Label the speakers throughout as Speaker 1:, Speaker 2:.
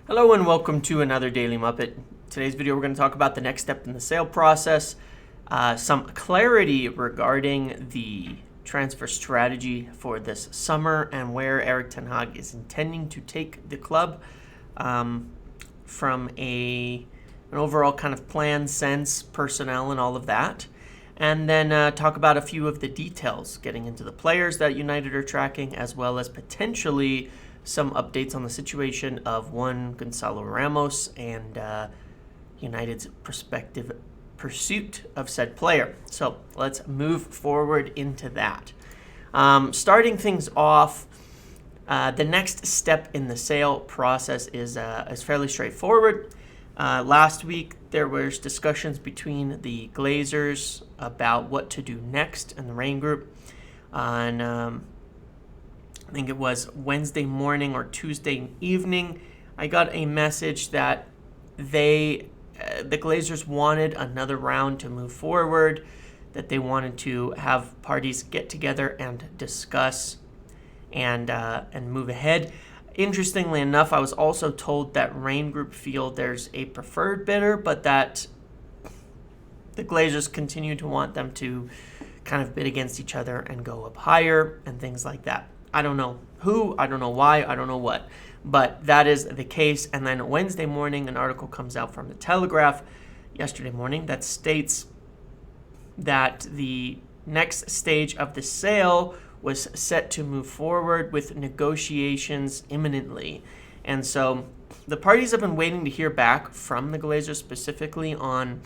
Speaker 1: Hello and welcome to another Daily Muppet. Today's video we're going to talk about the next step in the sale process, some clarity regarding the transfer strategy for this summer and where Erik ten Hag is intending to take the club from an overall kind of plan, sense, personnel, and all of that. And then talk about a few of the details, getting into the players that United are tracking, as well as potentially some updates on the situation of one Gonzalo Ramos and United's prospective pursuit of said player. So let's move forward into that. Starting things off, the next step in the sale process is fairly straightforward. Last week there was discussions between the Glazers about what to do next in the Rain Group. I think it was Wednesday morning or Tuesday evening, I got a message that the Glazers wanted another round to move forward, that they wanted to have parties get together and discuss and move ahead. Interestingly enough, I was also told that Rain Group feel there's a preferred bidder, but that the Glazers continue to want them to kind of bid against each other and go up higher and things like that. I don't know who, I don't know why, I don't know what, but that is the case. And then Wednesday morning, an article comes out from the Telegraph yesterday morning that states that the next stage of the sale was set to move forward with negotiations imminently. And so the parties have been waiting to hear back from the Glazers specifically on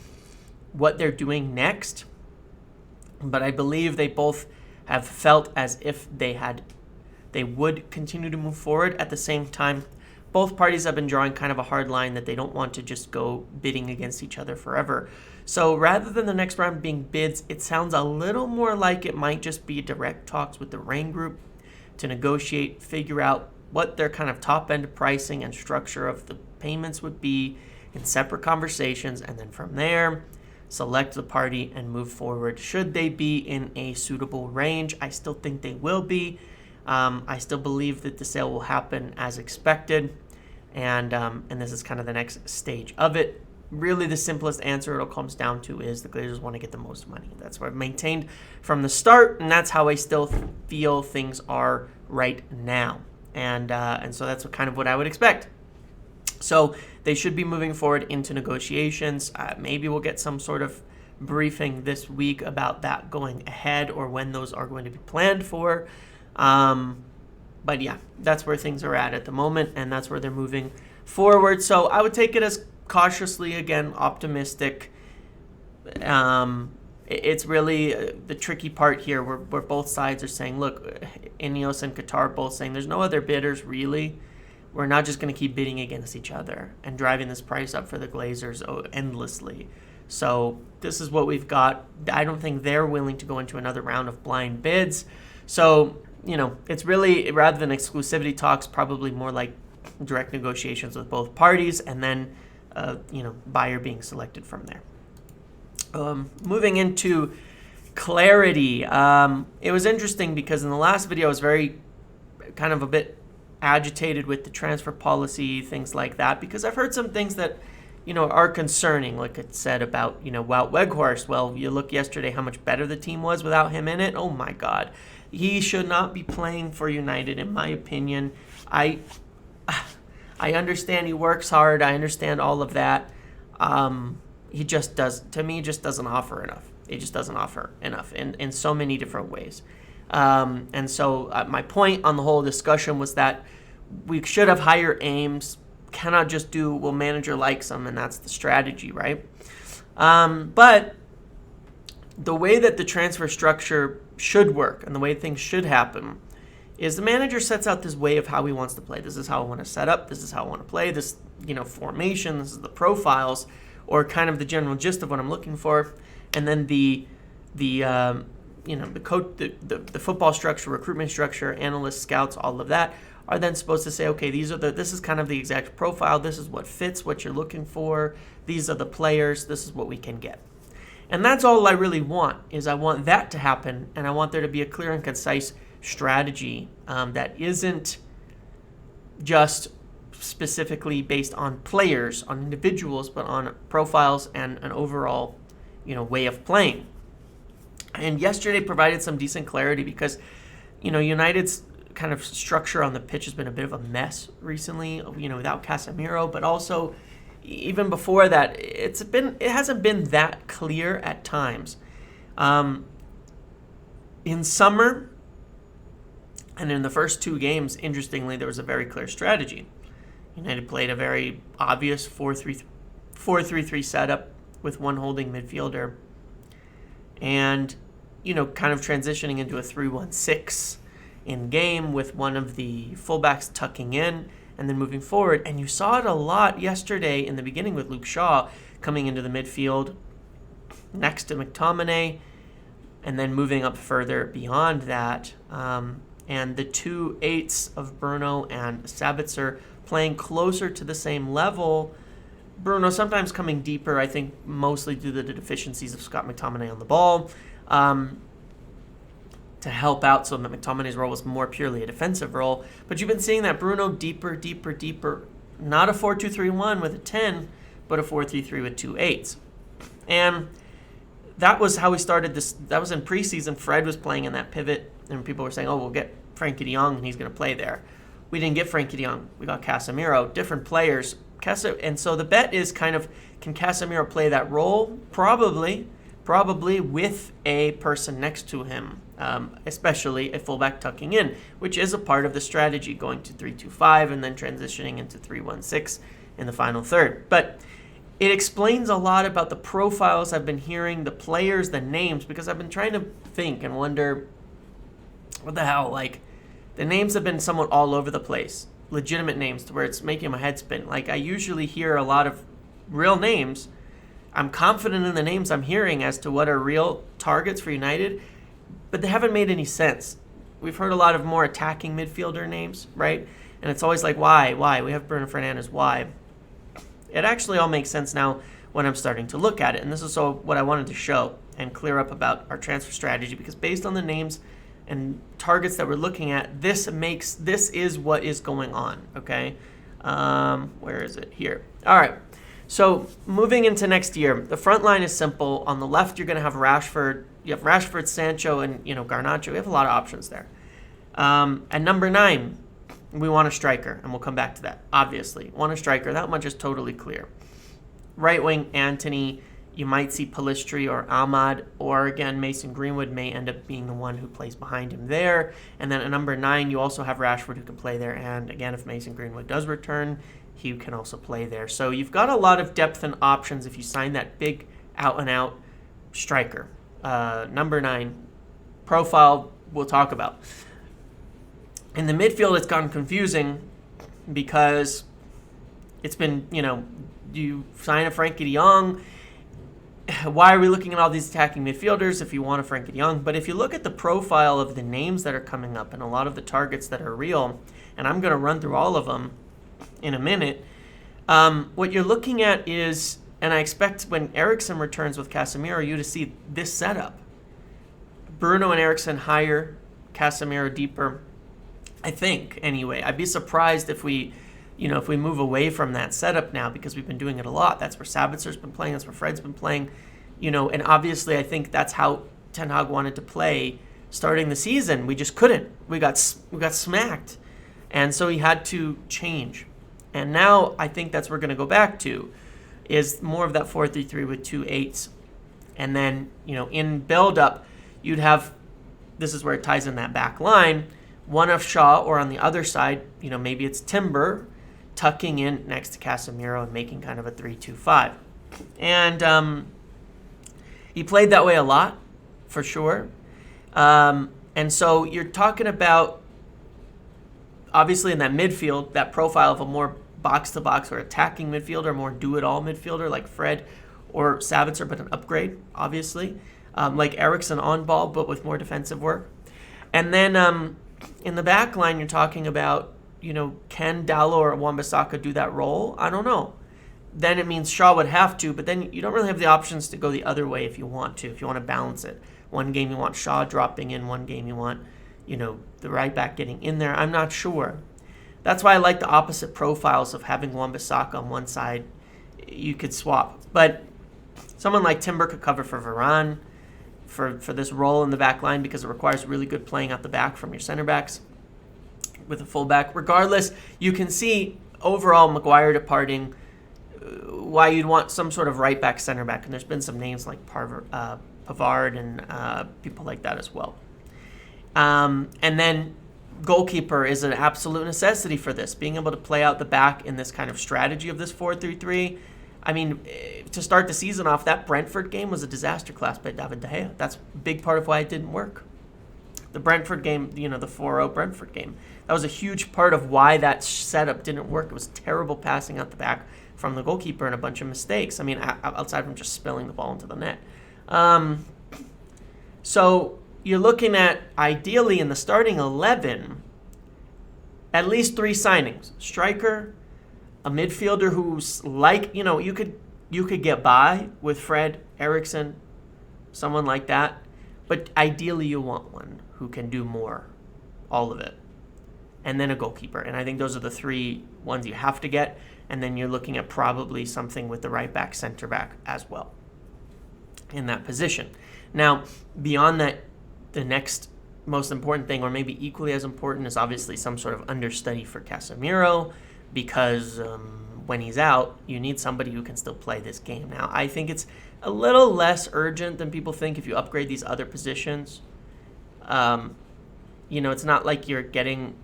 Speaker 1: what they're doing next, but I believe they both have felt as if they would continue to move forward. At the same time, both parties have been drawing kind of a hard line that they don't want to just go bidding against each other forever. So rather than the next round being bids, it sounds a little more like it might just be direct talks with the Rain Group to negotiate, figure out what their kind of top-end pricing and structure of the payments would be in separate conversations, and then from there, select the party and move forward. Should they be in a suitable range? I still think they will be. I still believe that the sale will happen as expected, and this is kind of the next stage of it. Really, the simplest answer it all comes down to is the Glazers want to get the most money. That's what I've maintained from the start, and that's how I still feel things are right now. And so that's kind of what I would expect. So they should be moving forward into negotiations. Maybe we'll get some sort of briefing this week about that going ahead or when those are going to be planned for. But yeah, that's where things are at the moment, and that's where they're moving forward. So I would take it as cautiously, again, optimistic. It's really the tricky part here where both sides are saying, look, Ineos and Qatar both saying there's no other bidders really. We're not just going to keep bidding against each other and driving this price up for the Glazers endlessly. So this is what we've got. I don't think they're willing to go into another round of blind bids. So, it's really, rather than exclusivity talks, probably more like direct negotiations with both parties, and then, buyer being selected from there. Moving into clarity. It was interesting because in the last video I was very kind of a bit agitated with the transfer policy, things like that, because I've heard some things that, are concerning, like it said about, Wout Weghorst. Well, you look yesterday how much better the team was without him in it. Oh my God. He should not be playing for United, in my opinion. I understand he works hard. I understand all of that. He just doesn't offer enough. It just doesn't offer enough in so many different ways. And so my point on the whole discussion was that we should have higher aims. Cannot just do, well, manager likes him, and that's the strategy, right? But the way that the transfer structure should work and the way things should happen is the manager sets out this way of how he wants to play. This is how I want to set up. This is how I want to play. This, formation. This is the profiles, or kind of the general gist of what I'm looking for. And then the football structure, recruitment structure, analysts, scouts, all of that are then supposed to say, okay, this is kind of the exact profile. This is what fits what you're looking for. These are the players. This is what we can get. And that's all I really want, is I want that to happen, and I want there to be a clear and concise strategy that isn't just specifically based on players, on individuals, but on profiles and an overall, way of playing. And yesterday provided some decent clarity because, United's kind of structure on the pitch has been a bit of a mess recently, without Casemiro, but also even before that, it hasn't been that clear at times. In summer and in the first 2 games, interestingly, there was a very clear strategy. United played a very obvious 4-3-3 setup with one holding midfielder and, kind of transitioning into a 3-1-6 in game with one of the fullbacks tucking in and then moving forward. And you saw it a lot yesterday in the beginning with Luke Shaw coming into the midfield next to McTominay and then moving up further beyond that. And the 2 8s of Bruno and Sabitzer playing closer to the same level. Bruno sometimes coming deeper, I think mostly due to the deficiencies of Scott McTominay on the ball, to help out so that McTominay's role was more purely a defensive role. But you've been seeing that Bruno deeper, not a 4-2-3-1 with a 10, but a 4-3-3 with 2 8s. And that was how we started this. That was in preseason. Fred was playing in that pivot, and people were saying, we'll get Frankie de Jong, and he's going to play there. We didn't get Frankie de Jong. We got Casemiro, different players. And so the bet is kind of, can Casemiro play that role? Probably with a person next to him, especially a fullback tucking in, which is a part of the strategy, going to 3-2-5 and then transitioning into 3-1-6 in the final third. But it explains a lot about the profiles I've been hearing, the players, the names, because I've been trying to think and wonder, what the hell, the names have been somewhat all over the place. Legitimate names to where it's making my head spin. I usually hear a lot of real names. I'm confident in the names I'm hearing as to what are real targets for United, but they haven't made any sense. We've heard a lot of more attacking midfielder names, right? And it's always why? We have Bruno Fernandes, why? It actually all makes sense now when I'm starting to look at it. And this is what I wanted to show and clear up about our transfer strategy, because based on the names and targets that we're looking at, this is what is going on, okay? Where is it? Here. All right. So moving into next year, the front line is simple. On the left, you're going to have Rashford. You have Rashford, Sancho, and Garnacho. We have a lot of options there. At number 9, we want a striker, and we'll come back to that. Obviously, want a striker. That much is totally clear. Right wing, Antony. You might see Pellistri or Ahmad, or again, Mason Greenwood may end up being the one who plays behind him there. And then at number 9, you also have Rashford who can play there. And again, if Mason Greenwood does return, he can also play there. So you've got a lot of depth and options if you sign that big out-and-out striker. Number 9, profile we'll talk about. In the midfield, it's gotten confusing because it's been, you sign a Frankie de Jong. Why are we looking at all these attacking midfielders if you want a Frankie de Jong? But if you look at the profile of the names that are coming up and a lot of the targets that are real, and I'm going to run through all of them in a minute, what you're looking at is, and I expect when Eriksen returns with Casemiro, you to see this setup. Bruno and Eriksen higher, Casemiro deeper, I think, anyway. I'd be surprised if we move away from that setup now, because we've been doing it a lot. That's where Sabitzer's been playing. That's where Fred's been playing. And obviously I think that's how Ten Hag wanted to play starting the season. We just couldn't. We got smacked. And so he had to change. And now I think that's what we're going to go back to, is more of that 4-3-3 with 2 8s. And then, in build-up, you'd have, this is where it ties in that back line, one of Shaw, or on the other side, maybe it's Timber, tucking in next to Casemiro and making kind of a 3-2-5. And he played that way a lot, for sure. And so you're talking about, obviously in that midfield, that profile of a more box-to-box or attacking midfielder, more do-it-all midfielder like Fred or Sabitzer, but an upgrade, obviously. Like Eriksen on ball, but with more defensive work. And then in the back line, you're talking about, can Dalot or Wan-Bissaka do that role? I don't know. Then it means Shaw would have to, but then you don't really have the options to go the other way if you want to balance it. One game you want Shaw dropping in, one game you want, the right back getting in there. I'm not sure. That's why I like the opposite profiles of having Wan-Bissaka on one side. You could swap. But someone like Timber could cover for Varane for this role in the back line because it requires really good playing out the back from your center backs with a fullback. Regardless, you can see overall Maguire departing, why you'd want some sort of right back, center back. And there's been some names like Pavard and people like that as well. And then goalkeeper is an absolute necessity for this. Being able to play out the back in this kind of strategy of this 4-3-3. I mean, to start the season off, that Brentford game was a disaster class by David De Gea. That's a big part of why it didn't work. The Brentford game, the 4-0 Brentford game, that was a huge part of why that setup didn't work. It was terrible passing out the back from the goalkeeper and a bunch of mistakes. I mean, outside from just spilling the ball into the net. So you're looking at, ideally in the starting 11, at least 3 signings. Striker, a midfielder who's like, you could get by with Fred, Eriksen, someone like that. But ideally you want one who can do more, all of it. And then a goalkeeper. And I think those are the 3 ones you have to get. And then you're looking at probably something with the right back, center back as well in that position. Now, beyond that, the next most important thing, or maybe equally as important, is obviously some sort of understudy for Casemiro, because when he's out, you need somebody who can still play this game. Now, I think it's a little less urgent than people think if you upgrade these other positions. It's not like you're getting...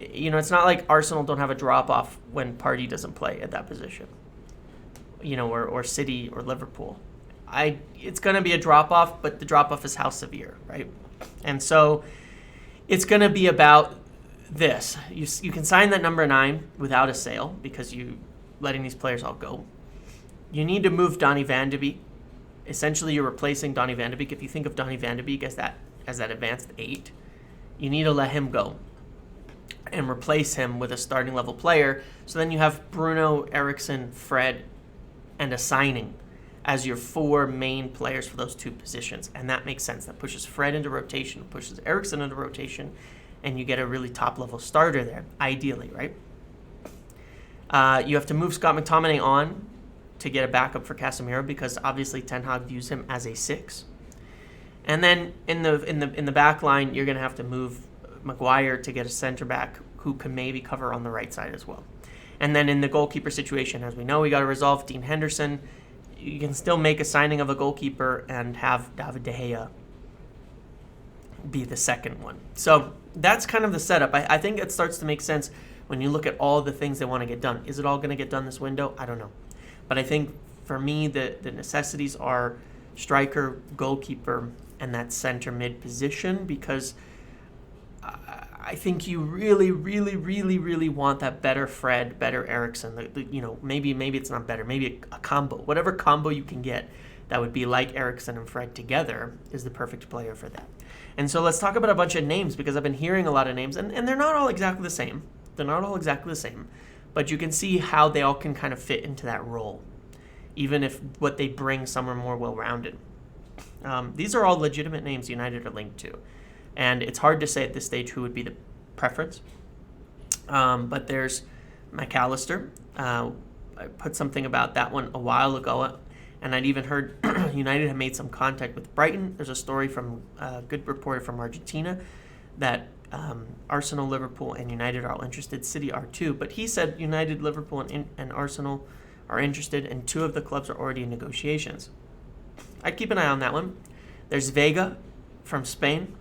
Speaker 1: it's not like Arsenal don't have a drop-off when Partey doesn't play at that position, or City or Liverpool. It's going to be a drop-off, but the drop-off is how severe, right? And so it's going to be about this. You can sign that number 9 without a sale because you letting these players all go. You need to move Donny van de Beek. Essentially, you're replacing Donny van de Beek. If you think of Donny van de Beek as that advanced 8, you need to let him go and replace him with a starting level player. So then you have Bruno, Eriksen, Fred, and a signing as your 4 main players for those 2 positions. And that makes sense. That pushes Fred into rotation, pushes Eriksen into rotation, and you get a really top-level starter there, ideally, right? You have to move Scott McTominay on to get a backup for Casemiro because obviously Ten Hag views him as a 6. And then in the back line, you're going to have to move Maguire to get a center back who can maybe cover on the right side as well. And then in the goalkeeper situation, as we know, we got to resolve Dean Henderson. You can still make a signing of a goalkeeper and have David De Gea be the second one. So that's kind of the setup. I think it starts to make sense when you look at all the things they want to get done. Is it all going to get done this window? I don't know. But I think for me, the necessities are striker, goalkeeper, and that center mid position, because I think you really, really, really, really want that better Fred, better Eriksen. Maybe it's not better. Maybe a combo. Whatever combo you can get that would be like Eriksen and Fred together is the perfect player for that. And so let's talk about a bunch of names, because I've been hearing a lot of names, and they're not all exactly the same. But you can see how they all can kind of fit into that role, even if what they bring, some are more well-rounded. These are all legitimate names United are linked to. And it's hard to say at this stage who would be the preference. But there's McAllister. I put something about that one a while ago, and I'd even heard United had made some contact with Brighton. There's a story from a good reporter from Argentina that Arsenal, Liverpool, and United are all interested. City are too. But he said United, Liverpool, and Arsenal are interested, and 2 of the clubs are already in negotiations. I'd keep an eye on that one. There's Vega from Spain.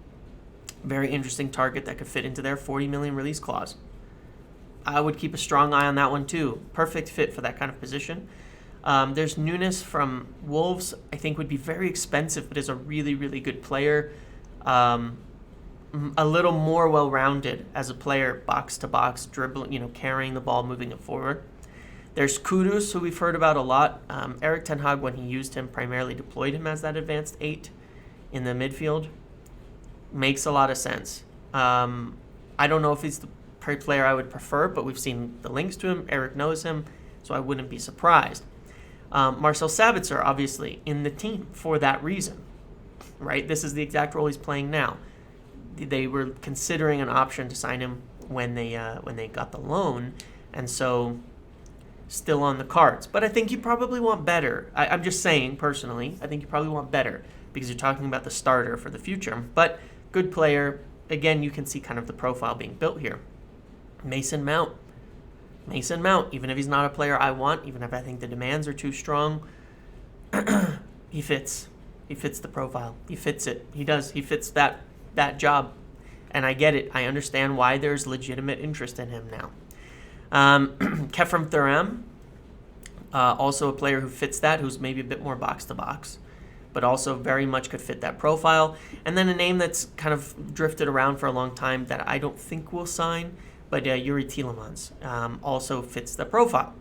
Speaker 1: Very interesting target that could fit into their 40 million release clause. I would keep a strong eye on that one too. Perfect fit for that kind of position. There's Nunes from Wolves. I think would be very expensive, but is a really, really good player. A little more well-rounded as a player, box to box, dribbling, carrying the ball, moving it forward. There's Kudus, who we've heard about a lot. Erik Ten Hag, when he used him, primarily deployed him as that advanced 8 in the midfield. Makes a lot of sense. I don't know if he's the player I would prefer, but we've seen the links to him. Eric knows him, so I wouldn't be surprised. Marcel Sabitzer, obviously, in the team for that reason, right? This is the exact role he's playing now. They were considering an option to sign him when they got the loan, and so still on the cards. But I think you probably want better. I'm just saying, personally, I think you probably want better because you're talking about the starter for the future. But good player. Again, you can see kind of the profile being built here. Mason Mount, even if he's not a player I want, even if I think the demands are too strong, he fits. He fits the profile. He fits it. He does. He fits that job. And I get it. I understand why there's legitimate interest in him now. Kefrem Thuram, also a player who fits that, who's maybe a bit more box-to-box, but also very much could fit that profile. And then a name that's kind of drifted around for a long time that I don't think will sign, but Yuri Tielemans also fits the profile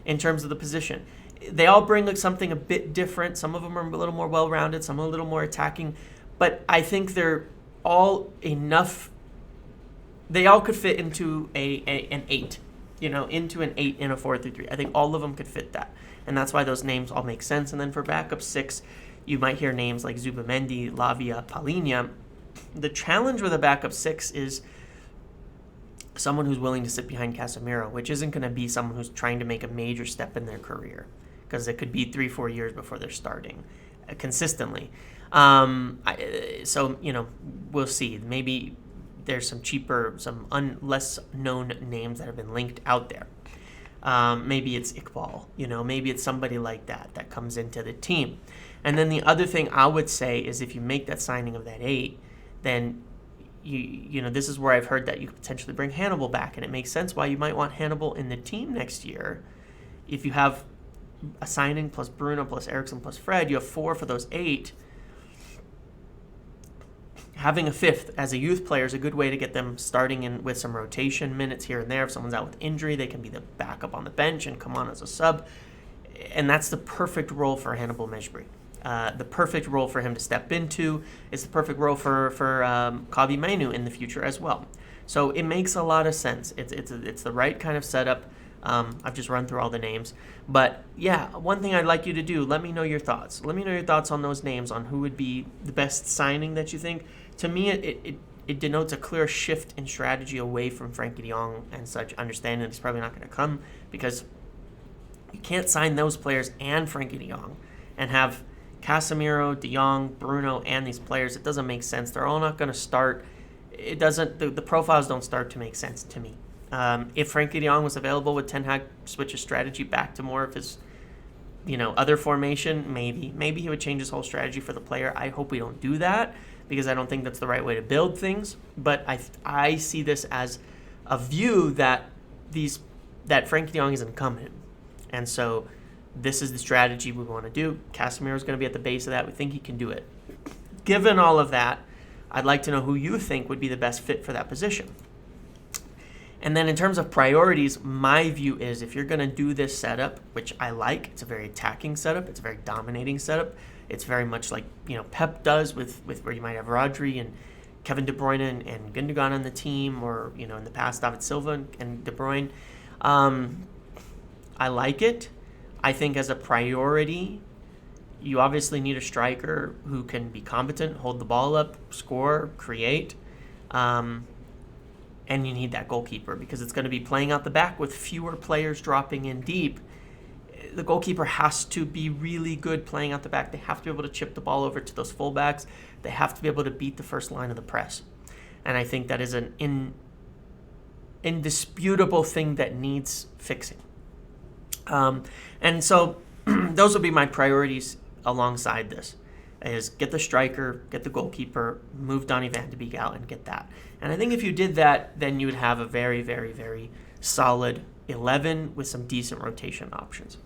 Speaker 1: in terms of the position. They all bring like something a bit different. Some of them are a little more well-rounded, some are a little more attacking, but I think they're all enough. They all could fit into an 8. Into an 8 in a 4-3-3. I think all of them could fit that. And that's why those names all make sense. And then for backup 6, you might hear names like Zubamendi, Lavia, Palhinha. The challenge with a backup 6 is someone who's willing to sit behind Casemiro, which isn't going to be someone who's trying to make a major step in their career, because it could be 3-4 years before they're starting consistently. So, we'll see. Maybe there's some cheaper, less known names that have been linked out there. Maybe it's Iqbal, maybe it's somebody like that comes into the team. And then the other thing I would say is if you make that signing of that 8, then this is where I've heard that you could potentially bring Hannibal back, and it makes sense why you might want Hannibal in the team next year. If you have a signing plus Bruno plus Eriksen plus Fred, you have 4 for those 8. Having a 5th as a youth player is a good way to get them starting in with some rotation minutes here and there. If someone's out with injury, they can be the backup on the bench and come on as a sub. And that's the perfect role for Hannibal Mejbri. The perfect role for him to step into. It's the perfect role for Kabi Mainu in the future as well. So it makes a lot of sense. It's the right kind of setup. I've just run through all the names. But yeah, one thing I'd like you to do, let me know your thoughts. Let me know your thoughts on those names, on who would be the best signing that you think. To me, it denotes a clear shift in strategy away from Frankie de Jong and such, understanding that he's probably not going to come, because you can't sign those players and Frankie de Jong and have Casemiro, de Jong, Bruno, and these players. It doesn't make sense. They're all not going to start. It doesn't. The profiles don't start to make sense to me. If Frankie de Jong was available, would Ten Hag switch his strategy back to more of his, other formation? Maybe he would change his whole strategy for the player. I hope we don't do that, because I don't think that's the right way to build things. But I see this as a view that Frankie de Jong is incumbent, and so this is the strategy we want to do. Casemiro is going to be at the base of that. We think he can do it. Given all of that, I'd like to know who you think would be the best fit for that position. And then in terms of priorities, my view is if you're going to do this setup, which I like, it's a very attacking setup, it's a very dominating setup. It's very much like Pep does with where you might have Rodri and Kevin De Bruyne and Gundogan on the team, or in the past David Silva and De Bruyne. I like it. I think as a priority, you obviously need a striker who can be competent, hold the ball up, score, create. And you need that goalkeeper, because it's going to be playing out the back with fewer players dropping in deep. The goalkeeper has to be really good playing out the back. They have to be able to chip the ball over to those fullbacks. They have to be able to beat the first line of the press. And I think that is an indisputable thing that needs fixing. And so those will be my priorities alongside this, is get the striker, get the goalkeeper, move Donny van de Beek out, and get that. And I think if you did that, then you would have a very, very, very solid 11 with some decent rotation options.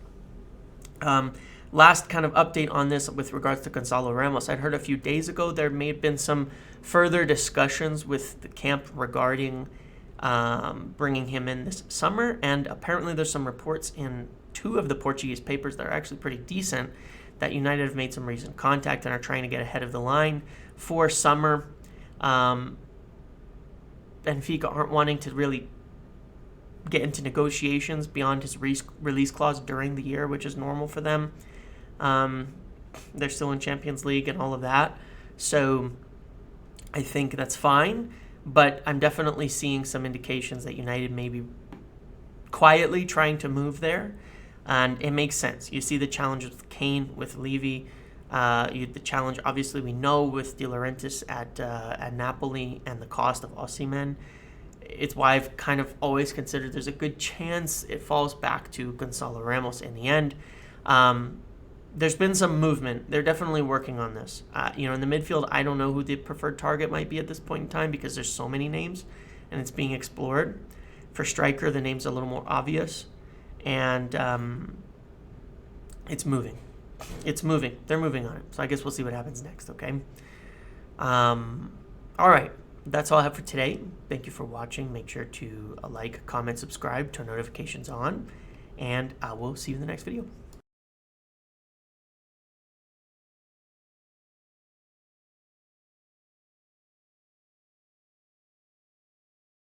Speaker 1: Last kind of update on this with regards to Gonzalo Ramos. I'd heard a few days ago there may have been some further discussions with the camp regarding bringing him in this summer, and apparently there's some reports in 2 of the Portuguese papers that are actually pretty decent that United have made some recent contact and are trying to get ahead of the line for summer. Benfica aren't wanting to really get into negotiations beyond his release clause during the year, which is normal for them. They're still in Champions League and all of that. So I think that's fine. But I'm definitely seeing some indications that United may be quietly trying to move there. And it makes sense. You see the challenge with Kane, with Levy. The challenge, obviously, we know with De Laurentiis at Napoli and the cost of Osimhen. It's why I've kind of always considered there's a good chance it falls back to Gonzalo Ramos in the end. There's been some movement. They're definitely working on this. In the midfield, I don't know who the preferred target might be at this point in time because there's so many names and it's being explored. For striker, the name's a little more obvious. And it's moving. It's moving. They're moving on it. So I guess we'll see what happens next, okay? All right. That's all I have for today. Thank you for watching. Make sure to like, comment, subscribe, turn notifications on. And I will see you in the next video.